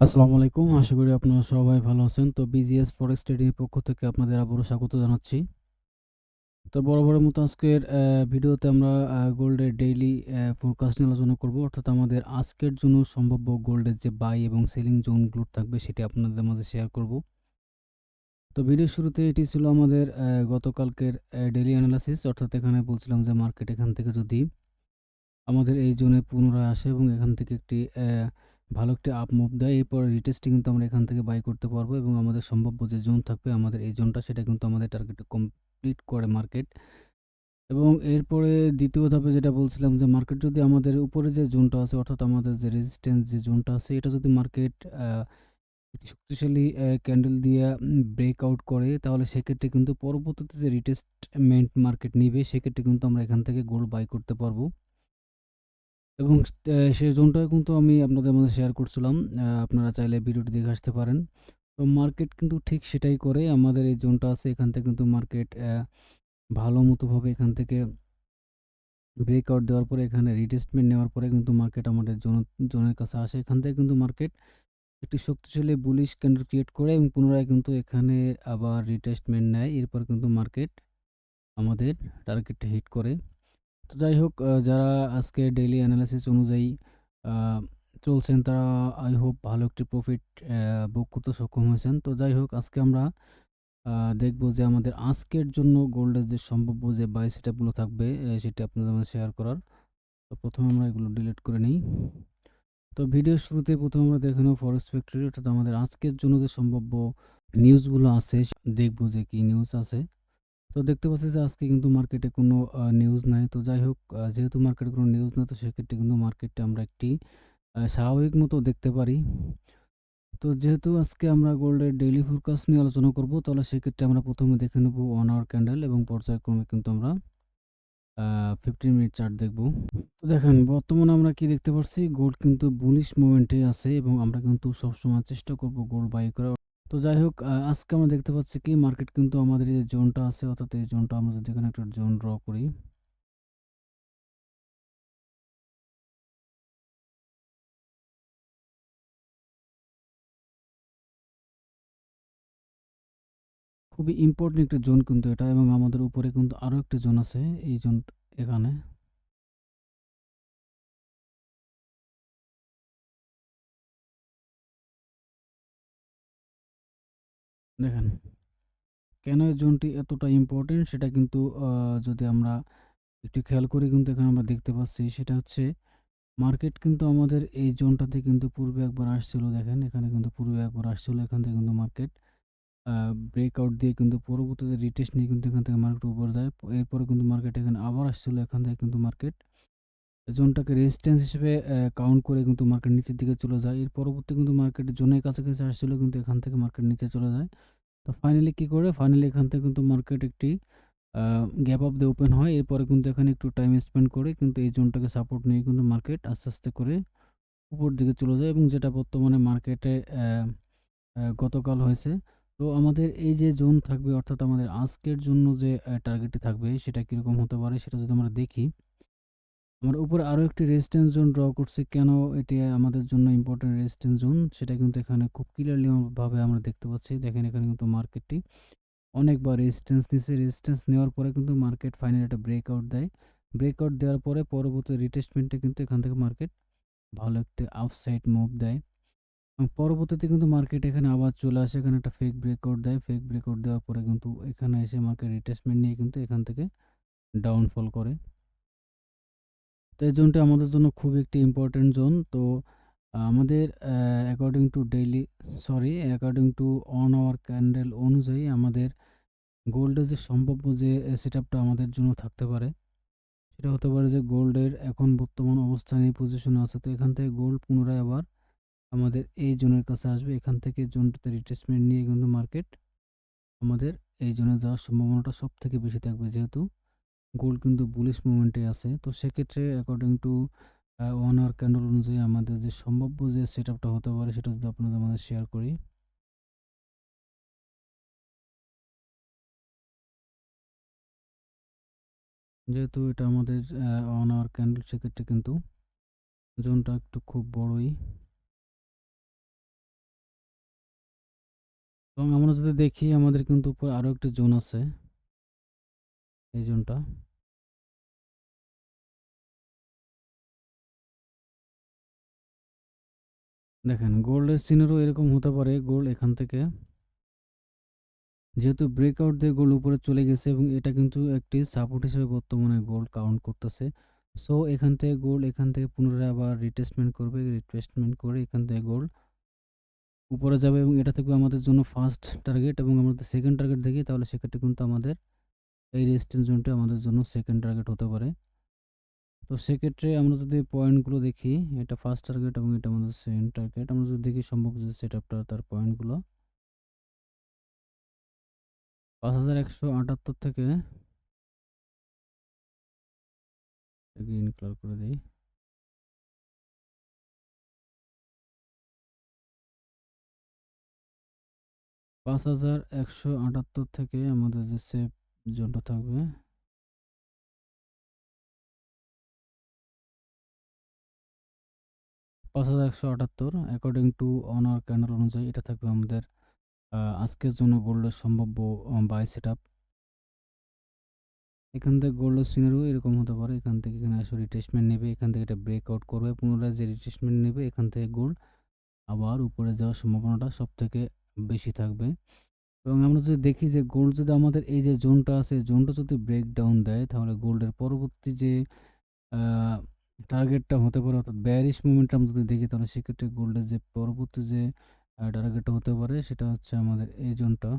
আসসালামু আলাইকুম। আশা করি আপনারা সবাই ভালো আছেন। তো বিজিএস ফরেক্স ট্রেডিং এর পক্ষ থেকে আপনাদের আবারও স্বাগত জানাচ্ছি। তো বরাবরের মতো আজকের ভিডিওতে আমরা গোল্ডের ডেইলি ফোরকাস্ট নিয়ে আলোচনা করব। অর্থাৎ আমাদের আজকের জন্য সম্ভাব্য গোল্ডের যে বাই এবং সেলিং জোনগুলো থাকবে সেটি আপনাদের মাঝে শেয়ার করব। তো ভিডিওর শুরুতে এটি ছিল আমাদের গতকালকের ডেইলি অ্যানালাইসিস। অর্থাৎ এখানে বলছিলাম যে মার্কেট এখান থেকে যদি আমাদের এই জোনে পুনরায় আসে এবং এখান থেকে একটি ভালো একটি আপ মুভ দেয়, এরপর রিটেস্টে কিন্তু আমরা এখান থেকে বাই করতে পারবো এবং আমাদের সম্ভাব্য যে জোন থাকবে আমাদের এই জোনটা, সেটা কিন্তু আমাদের টার্গেটে কমপ্লিট করে মার্কেট। এবং এরপরে দ্বিতীয় ধাপে যেটা বলছিলাম যে মার্কেট যদি আমাদের উপরে যে জোনটা আছে, অর্থাৎ আমাদের যে রেজিস্ট্যান্স যে জোনটা আছে, এটা যদি মার্কেট একটি শক্তিশালী ক্যান্ডেল দিয়ে ব্রেকআউট করে, তাহলে সেক্ষেত্রে কিন্তু পরবর্তীতে যে রিটেস্টমেন্ট মার্কেট নিবে, সেক্ষেত্রে কিন্তু আমরা এখান থেকে গোল্ড বাই করতে পারবো। এবং সেই জোনটাও কিন্তু আমি আপনাদের মধ্যে শেয়ার করছিলাম। আপনারা চাইলে ভিডিওটি দেখে আসতে পারেন। তো মার্কেট কিন্তু ঠিক সেটাই করে। আমাদের এই জোনটা আছে, এখান থেকে কিন্তু মার্কেট ভালো মতোভাবে এখান থেকে ব্রেকআউট দেওয়ার পরে এখানে রিটেস্টমেন্ট নেওয়ার পরে কিন্তু মার্কেট আমাদের জোনের কাছে আসে। এখান থেকে কিন্তু মার্কেট একটি শক্তিশালী বুলিশ ক্যান্ডেল ক্রিয়েট করে এবং পুনরায় কিন্তু এখানে আবার রিটেস্টমেন্ট নেয়। এরপর কিন্তু মার্কেট আমাদের টার্গেটটা হিট করে। তো যাই হোক, যারা আজকে ডেইলি অ্যানালাইসিস অনুযায়ী আ চলছেন, তারা আই হোপ ভালো একটি প্রফিট বুক করতে সক্ষম হয়েছেন। তো যাই হোক, আজকে আমরা আ দেখব যে আমাদের আজকের জন্য গোল্ডের যে সম্ভাব্য যে বাই সেটআপ গুলো থাকবে, সেটি আপনাদের মাঝে শেয়ার করার। তো প্রথমে আমরা এগুলো ডিলিট করে নেই। তো ভিডিওর শুরুতে প্রথমে আমরা দেখে নেব ফরেক্স ফ্যাক্টরি, অর্থাৎ আমাদের আজকের জন্য যে সম্ভাব্য নিউজগুলো আছে, দেখব যে কি নিউজ আছে। তো দেখতে পাচ্ছি যে আজকে কিন্তু মার্কেটে কোনো নিউজ নাই। তো যাই হোক, যেহেতু মার্কেটে কোনো নিউজ না, তো সেক্ষেত্রে কিন্তু মার্কেটটা আমরা একটি স্বাভাবিক মতো দেখতে পারি। তো যেহেতু আজকে আমরা গোল্ডের ডেইলি ফোরকাস্ট নিয়ে আলোচনা করব, তাহলে সেক্ষেত্রে আমরা প্রথমে দেখে নেব 1 আওয়ার ক্যান্ডেল এবং পর্যায়ক্রমে কিন্তু আমরা 15 মিনিট চার্ট দেখব। তো দেখেন, বর্তমানে আমরা কি দেখতে পাচ্ছি, গোল্ড কিন্তু বুলিশ মোমেন্টে আছে এবং আমরা কিন্তু সবসময় চেষ্টা করব গোল্ড বাই করার। তো যাই হোক, আজকে আমরা দেখতে পাচ্ছি কি মার্কেট কিন্তু আমাদের এই যে জোনটা আছে, অর্থাৎ এই জোনটা আমরা যদি এখানে একটা জোন ড্র করি, খুবই ইম্পর্টেন্ট একটা জোন কিন্তু এটা, এবং আমাদের উপরে কিন্তু আরো একটা জোন আছে, এই জোন এখানে। দেখেন কেন এই জোনটি এতটা ইম্পর্টেন্ট, সেটা কিন্তু যদি আমরা একটু খেয়াল করি, কিন্তু এখানে আমরা দেখতে পাচ্ছি সেটা হচ্ছে মার্কেট কিন্তু আমাদের এই জোনটাতে কিন্তু পূর্বে একবার আসছিল। দেখেন এখানে কিন্তু পূর্বে একবার আসছিল, এখান থেকে কিন্তু মার্কেট ব্রেকআউট দিয়ে কিন্তু পরবর্তীতে রিটেস্ট নিয়ে কিন্তু এখান থেকে মার্কেট উপরে যায়। এরপরে কিন্তু মার্কেট এখানে আবার আসছিল, এখান থেকে কিন্তু মার্কেট জোনটাকে রেজিস্ট্যান্স হিসেবে কাউন্ট করে কিন্তু মার্কেট নিচের দিকে চলে যায়। এর পরবর্তী কিন্তু মার্কেট জোনের কাছাকাছি আসছিল, কিন্তু এখান থেকে মার্কেট নিচে চলে যায়। তো ফাইনালি কি করে, ফাইনালি এখান থেকে কিন্তু মার্কেট একটি গ্যাপ আপ দিয়ে ওপেন হয়। এরপরে কিন্তু এখানে একটু টাইম স্পেন্ড করে কিন্তু এই জোনটাকে সাপোর্ট নিয়ে কিন্তু মার্কেট আস্তে আস্তে করে উপর দিকে চলে যায়, এবং যেটা বর্তমানে মার্কেটে গতকাল হয়েছে। তো আমাদের এই যে জোন থাকবে, অর্থাৎ আমাদের আজকের জন্য যে টার্গেটটি থাকবে, সেটা কীরকম হতে পারে সেটা যদি আমরা দেখি, আমরা উপরে আরও একটি রেজিস্ট্যান্স জোন ড্র করছি। কেন এটি আমাদের জন্য ইম্পর্টেন্ট রেজিস্ট্যান্স জোন, সেটা কিন্তু এখানে খুব ক্লিয়ারলি ভাবে আমরা দেখতে পাচ্ছি। দেখেন এখানে কিন্তু মার্কেটটি অনেকবার রেজিস্ট্যান্স নিছে, রেজিস্ট্যান্স নেওয়ার পরে কিন্তু মার্কেট ফাইনালি একটা ব্রেকআউট দেয়। ব্রেকআউট দেওয়ার পরে পরবর্তী রিটেস্টমেন্টে কিন্তু এখান থেকে মার্কেট ভালো একটি আপসাইড মুভ দেয়, এবং পরবর্তীতে কিন্তু মার্কেট এখানে আবার চলে আসে, এখানে একটা ফেক ব্রেকআউট দেয়। ফেক ব্রেকআউট দেওয়ার পরে কিন্তু এখানে এসে মার্কেট রিটেস্টমেন্ট নিয়ে কিন্তু এখান থেকে ডাউনফল করে। তো এই জোনটা আমাদের জন্য খুব একটি ইম্পর্টেন্ট জোন। তো আমাদের according to daily, sorry, according to 1 hour candle অনুযায়ী আমাদের গোল্ডের যে সম্ভাব্য যে সেটআপটা আমাদের জন্য থাকতে পারে, সেটা হতে পারে যে গোল্ডের এখন বর্তমান অবস্থানে এই পজিশনে আছে। তো এখান থেকে গোল্ড পুনরায় আবার আমাদের এই জোনের কাছে আসবে, এখান থেকে জোনটাতে রিট্রেসমেন্ট নিয়ে কিন্তু মার্কেট আমাদের এই জোনে যাওয়ার সম্ভাবনাটা সব থেকে বেশি থাকবে, যেহেতু গোল্ড কিন্তু বুলিশ মুভমেন্টে আছে। তো সেক্ষেত্রে অ্যাকর্ডিং টু 1 আওয়ার ক্যান্ডেল অনুযায়ী আমাদের যে সম্ভাব্য যে সেটআপটা হতে পারে, সেটা যদি আপনাদের আমাদের শেয়ার করি। যেহেতু এটা আমাদের 1 আওয়ার ক্যান্ডেল, সেক্ষেত্রে কিন্তু জোনটা একটু খুব বড়ই। এবং আমরা যদি দেখি আমাদের কিন্তু উপরে আরও একটি জোন আছে, এই জোনটা। দেখেন গোল্ডের সিনারিও এরকম হতে পারে, গোল্ড এখান থেকে যেহেতু ব্রেকআউট দিয়ে গোল্ড উপরে চলে গেছে এবং এটা কিন্তু একটি সাপোর্ট হিসেবে বর্তমানে গোল্ড কাউন্ট করতেছে। সো এখান থেকে গোল্ড এখান থেকে পুনরায় আবার রিটেস্টমেন্ট করবে, রিটেস্টমেন্ট করে এখান থেকে গোল্ড উপরে যাবে এবং এটা থাকবে আমাদের জন্য ফার্স্ট টার্গেট। এবং আমরা যদি সেকেন্ড টার্গেট দেখি তাহলে সেক্ষেত্রে কিন্তু আমাদের এই রেজিস্ট্যান্স জোনটা আমাদের জন্য সেকেন্ড টার্গেট হতে পারে। তো সেক্ষেত্রে আমরা যদি পয়েন্টগুলো দেখি, এটা ফার্স্ট টার্গেট এবং এটা আমাদের সেকেন্ড টার্গেট। আমরা যদি দেখি সম্ভব যে সেটআপটা তার পয়েন্টগুলো 5178 থেকে গ্রিন কালার করে দিই। 5178 থেকে আমাদের যে সেফ জোনটা থাকবে 5178 অ্যাকর্ডিং টু অনার ক্যান্ডেল অনুযায়ী এটা থাকবে আমাদের আজকের জন্য গোল্ডের সম্ভাব্য বাই সেটআপ। এখান থেকে গোল্ডের সিনারিও এরকম হতে পারে, এখান থেকে এখানে আসলে রিট্রেসমেন্ট নেবে, এখান থেকে এটা ব্রেকআউট করবে, পুনরায় যে রিট্রেসমেন্ট নেবে এখান থেকে গোল্ড আবার উপরে যাওয়ার সম্ভাবনাটা সবথেকে বেশি থাকবে। এবং আমরা যদি দেখি যে গোল্ড যদি আমাদের এই যে জোনটা আছে, জোনটা যদি ব্রেকডাউন দেয় তাহলে গোল্ডের পরবর্তী যে টার্গেটটা হতে পারে, অর্থাৎ বেয়ারিশ মোমেন্টাম যদি দেখি তাহলে সেক্ষেত্রে গোল্ডের যে পরবর্তী যে টার্গেটটা হতে পারে সেটা হচ্ছে আমাদের এই জোনটা,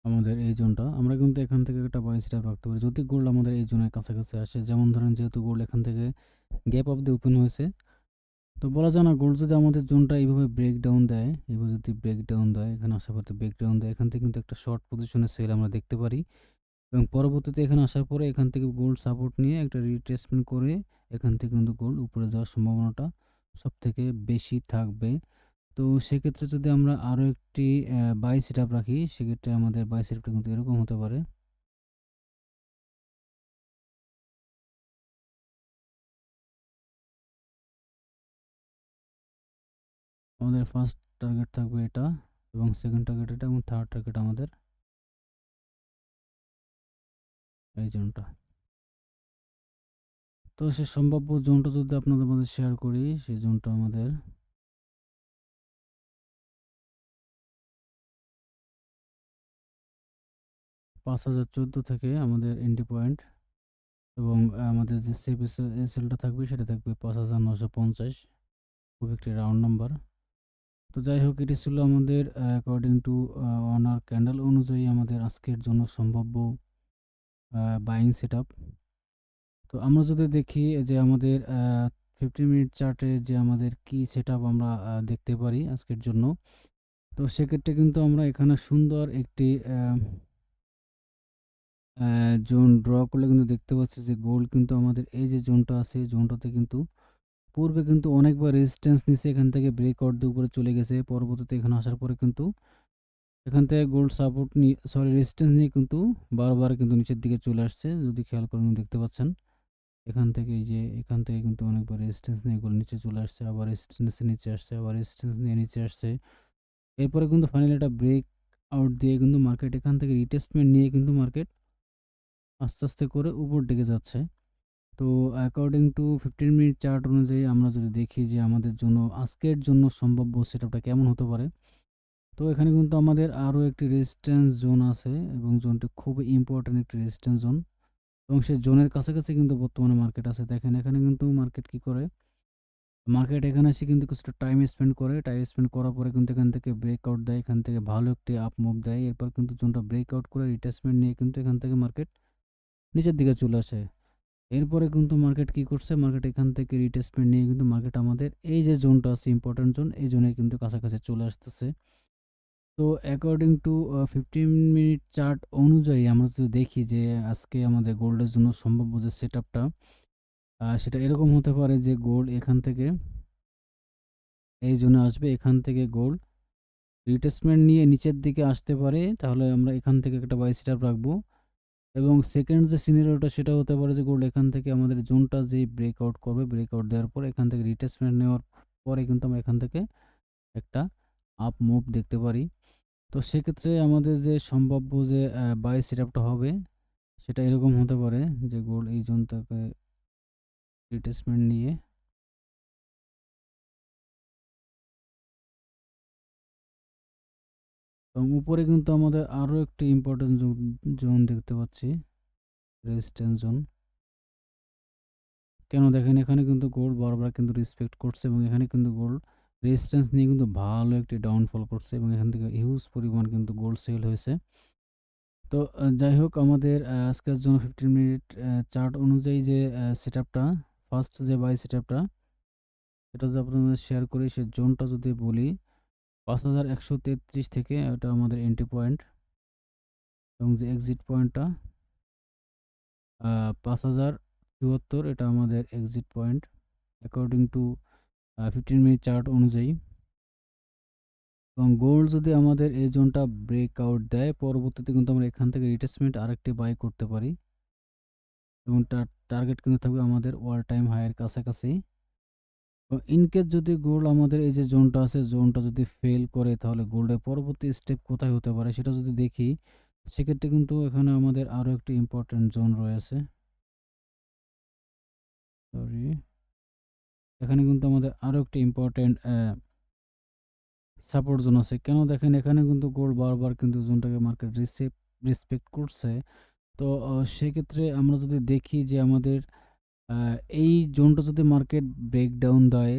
আমাদের এই জোনটা। আমরা কিন্তু এখান থেকে একটা বাই সেটআপ রাখতে পারি যদি গোল্ড আমাদের এই জোনের কাছাকাছি আসে। যেমন ধরেন যেহেতু গোল্ড এখান থেকে গ্যাপ অফ দি ওপেন হয়েছে, তো বলা যায় না গোল্ড যদি আমাদের জোনটা এইভাবে ব্রেকডাউন দেয়, এইভাবে যদি ব্রেকডাউন দেয়, এখানে আসার পরে ব্রেকডাউন দেয়, এখান থেকে কিন্তু একটা শর্ট পজিশনে সেল আমরা দেখতে পারি। এবং পরবর্তীতে এখানে আসার পরে এখান থেকে গোল্ড সাপোর্ট নিয়ে একটা রিট্রেসমেন্ট করে এখান থেকে কিন্তু গোল্ড উপরে যাওয়ার সম্ভাবনাটা সবথেকে বেশি থাকবে। তো সেক্ষেত্রে যদি আমরা আরও একটি বাই সেটআপ রাখি, সেক্ষেত্রে আমাদের বাই সেটআপটা কিন্তু এরকম হতে পারে। আমাদের ফার্স্ট টার্গেট থাকবে এটা এবং সেকেন্ড টার্গেট এটা এবং থার্ড টার্গেট আমাদের এই জোনটা। তো সে সম্ভাব্য জোনটা যদি আপনাদের মধ্যে শেয়ার করি, সেই জোনটা আমাদের 5014 থেকে আমাদের এন্ট্রি পয়েন্ট এবং আমাদের যে সেফ এসএলটা থাকবে সেটা থাকবে 5950, খুব একটি রাউন্ড নাম্বার। তো যাই হোক, এটি ছিল আমাদের অ্যাকর্ডিং টু অনার ক্যান্ডেল অনুযায়ী আমাদের আজকের জন্য সম্ভাব্য বাইং সেটআপ। তো আমরা যদি দেখি যে আমাদের 15 মিনিট চার্টে যে আমাদের কি সেটআপ আমরা দেখতে পারি আজকের জন্য, তো সেক্ষেত্রে কিন্তু আমরা এখানে সুন্দর একটি জোন ড্র করলে কিন্তু দেখতে পাচ্ছি যে গোল্ড কিন্তু আমাদের এই যে জোনটা আছে, জোনটাতে কিন্তু পূর্বে কিন্তু অনেকবার রেজিস্ট্যান্স নিচ্ছে, এখান থেকে ব্রেকআউট দিয়ে উপরে চলে গেছে। পরবর্তীতে এখানে আসার পরে কিন্তু এখান থেকে গোল্ড সাপোর্ট নিয়ে রেজিস্ট্যান্স নিয়ে কিন্তু বারবার কিন্তু নিচের দিকে চলে আসছে। যদি খেয়াল করেন দেখতে পাচ্ছেন এখান থেকে, এই যে এখান থেকে কিন্তু অনেকবার রেজিস্ট্যান্স নিয়ে গোল্ড নিচে চলে আসছে, আবার রেজিস্ট্যান্স নিচে আসছে, আবার রেজিস্ট্যান্স নিয়ে নিচে আসছে। এরপরে কিন্তু ফাইনালি একটা ব্রেক আউট দিয়ে কিন্তু মার্কেট এখান থেকে রিটেস্টমেন্ট নিয়ে কিন্তু মার্কেট আস্তে আস্তে করে উপর দিকে যাচ্ছে। তো অ্যাকর্ডিং টু 15 মিনিট চার্ট অনুযায়ী আমরা যদি দেখি যে আমাদের জন্য আজকের জন্য সম্ভাব্য সেটআপটা কেমন হতে পারে, তো এখানে কিন্তু আমাদের আরও একটি রেজিস্ট্যান্স জোন আছে এবং জোনটি খুবই ইম্পর্ট্যান্ট একটি রেজিস্ট্যান্স জোন এবং সেই জোনের কাছাকাছি কিন্তু বর্তমানে মার্কেট আছে। দেখেন এখানে কিন্তু মার্কেট কি করে, মার্কেট এখানে এসে কিন্তু কিছুটা টাইম স্পেন্ড করে, টাইম স্পেন্ড করার পরে কিন্তু এখান থেকে ব্রেকআউট দেয়, এখান থেকে ভালো একটি আপ মুভ দেয়, এরপর কিন্তু জোনটা ব্রেকআউট করে রিট্রেসমেন্ট নিয়ে কিন্তু এখান থেকে মার্কেট নিচের দিকে চলে আসে। এরপরে কিন্তু মার্কেট কি করছে, মার্কেট এখান থেকে রিট্রেসমেন্ট নিয়ে কিন্তু মার্কেট আমাদের এই যে জোনটা আছে ইম্পর্টেন্ট জোন, এই জোনে কিন্তু কাছাকাছি চলে আসতেছে। তো অ্যাকর্ডিং টু 15 মিনিট চার্ট অনুযায়ী আমরা যদি দেখি যে আজকে আমাদের গোল্ডের জন্য সম্ভাব্য যে সেটআপটা সেটা এরকম হতে পারে যে গোল্ড এখান থেকে এই জোনে আসবে, এখান থেকে গোল্ড রিট্রেসমেন্ট নিয়ে নিচের দিকে আসতে পারে, তাহলে আমরা এখান থেকে একটা বাই সেটআপ রাখবো। এবং সেকেন্ড যে সিনারিওটা সেটা হতে পারে যে গোল্ড এখান থেকে আমাদের জোনটা যেই ব্রেকআউট করবে, ব্রেকআউট দেওয়ার পরে এখান থেকে রিট্রেসমেন্ট নেওয়ার পরে কিন্তু আমরা এখান থেকে একটা আপ মুভ দেখতে পারি। তো সেক্ষেত্রে আমাদের যে সম্ভাব্য যে বাই সেটআপটা হবে সেটা এরকম হতে পারে যে গোল্ড এই জোনটাকে রিট্রেসমেন্ট নিয়ে এবং উপরে কিন্তু আমাদের আরও একটি ইম্পর্টেন্ট জোন দেখতে পাচ্ছি, রেজিস্ট্যান্স জোন। কেন দেখেন এখানে কিন্তু গোল্ড বারবার কিন্তু রেসপেক্ট করছে এবং এখানে কিন্তু গোল্ড রেজিস্ট্যান্স নিয়ে কিন্তু ভালো একটি ডাউনফল করছে এবং এখান থেকে হিউজ পরিমাণ কিন্তু গোল্ড সেল হয়েছে। তো যাই হোক আমাদের আজকের জন্য 15 মিনিট চার্ট অনুযায়ী যে সেটআপটা, ফার্স্ট যে বাই সেটআপটা এটা যদি আপনাদের শেয়ার করি, সে জোনটা যদি বলি 5133 থেকে এটা আমাদের এন্ট্রি পয়েন্ট এবং যে এক্সিট পয়েন্টটা 5074 এটা আমাদের exit point according to 15 minute chart অনুযায়ী। এবং গোল্ড যদি আমাদের এই জোনটা ব্রেকআউট দেয় পরবর্তীতে কিন্তু আমরা এখান থেকে রিট্রেসমেন্ট আরেকটি বাই করতে পারি এবং টার্গেট কিন্তু থাকবে আমাদের অল টাইম হাইয়ের কাছাকাছি। ইনকেস যদি গোল্ড আমাদের এই যে জোনটা আছে জোনটা যদি ফেল করে তাহলে গোল্ডের পরবর্তী স্টেপ কোথায় হতে পারে সেটা যদি দেখি, সেক্ষেত্রে কিন্তু এখানে আমাদের আরও একটি ইম্পর্টেন্ট জোন রয়েছে। সরি, এখানে কিন্তু আমাদের আরও একটি ইম্পর্টেন্ট সাপোর্ট জোন আছে। কেন দেখেন এখানে কিন্তু গোল্ড বারবার কিন্তু জোনটাকে মার্কেট রেসপেক্ট করছে। তো সেক্ষেত্রে আমরা যদি দেখি যে আমাদের এই জোনটা যদি মার্কেট ব্রেকডাউন দেয়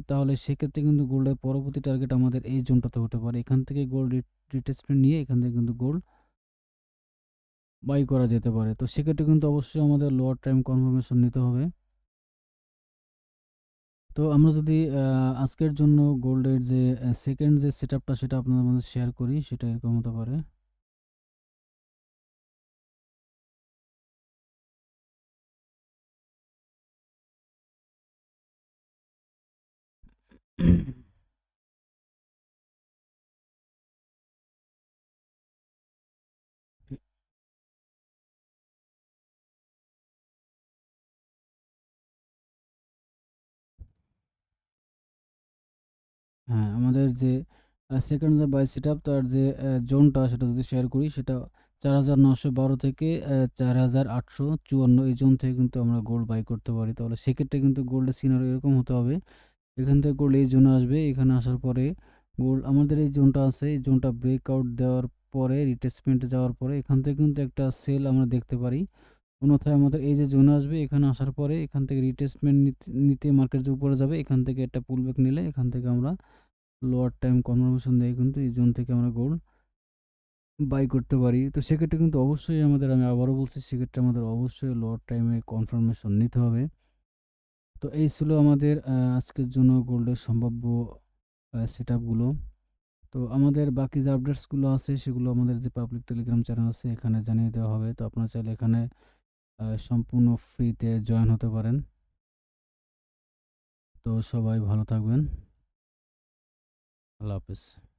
তাহলে সেক্ষেত্রে কিন্তু গোল্ডের পরবর্তী টার্গেট আমাদের এই জোনটাতে হতে পারে। এখান থেকে গোল্ড রিট্রেসমেন্ট নিয়ে এখান থেকে কিন্তু গোল্ড বাই করা যেতে পারে। তো সেক্ষেত্রে কিন্তু অবশ্যই আমাদের লোয়ার টাইম কনফার্মেশন নিতে হবে। তো আমরা যদি আজকের জন্য গোল্ডের যে সেকেন্ড যে সেটআপটা সেটা আপনাদের মাঝে শেয়ার করি, সেটা এরকম হতে পারে। হ্যাঁ, আমাদের যে সেকেন্ড যে বাই সেটআপ তার যে জোনটা সেটা যদি শেয়ার করি, সেটা 4912 থেকে 4854 এই জোন থেকে কিন্তু আমরা গোল্ড বাই করতে পারি। তাহলে সেক্ষেত্রে কিন্তু গোল্ডের সিনারিও এরকম হতে হবে। এখান থেকে গোল্ড এই জোনে আসবে, এখানে আসার পরে গোল্ড আমাদের এই জোনটা আছে, এই জোনটা ব্রেকআউট দেওয়ার পরে রিট্রেসমেন্টে যাওয়ার পরে এখান থেকে কিন্তু একটা সেল আমরা দেখতে পারি। অন্যথায় আমাদের এই যে জোনে আসবে, এখানে আসার পরে এখান থেকে রিট্রেসমেন্ট নিতে মার্কেট যে উপরে যাবে, এখান থেকে একটা পুলব্যাক নিলে এখান থেকে আমরা লোয়ার টাইম কনফার্মেশন দিয়ে কিন্তু এই জোন থেকে আমরা গোল্ড বাই করতে পারি। তো সেক্ষেত্রে কিন্তু অবশ্যই আমাদের, আমি আবারও বলছি, সেক্ষেত্রে আমাদের অবশ্যই লোয়ার টাইমে কনফার্মেশন নিতে হবে। তো এই ছিল আমাদের আজকের জন্য গোল্ডের সম্ভাব্য সেটআপগুলো। তো আমাদের বাকি যে আপডেটসগুলো আছে সেগুলো আমাদের যে পাবলিক টেলিগ্রাম চ্যানেল আছে এখানে জানিয়ে দেওয়া হবে। তো আপনারা চাইলে এখানে সম্পূর্ণ ফ্রিতে জয়েন হতে পারেন। তো সবাই ভালো থাকবেন। আল্লাহ হাফেজ।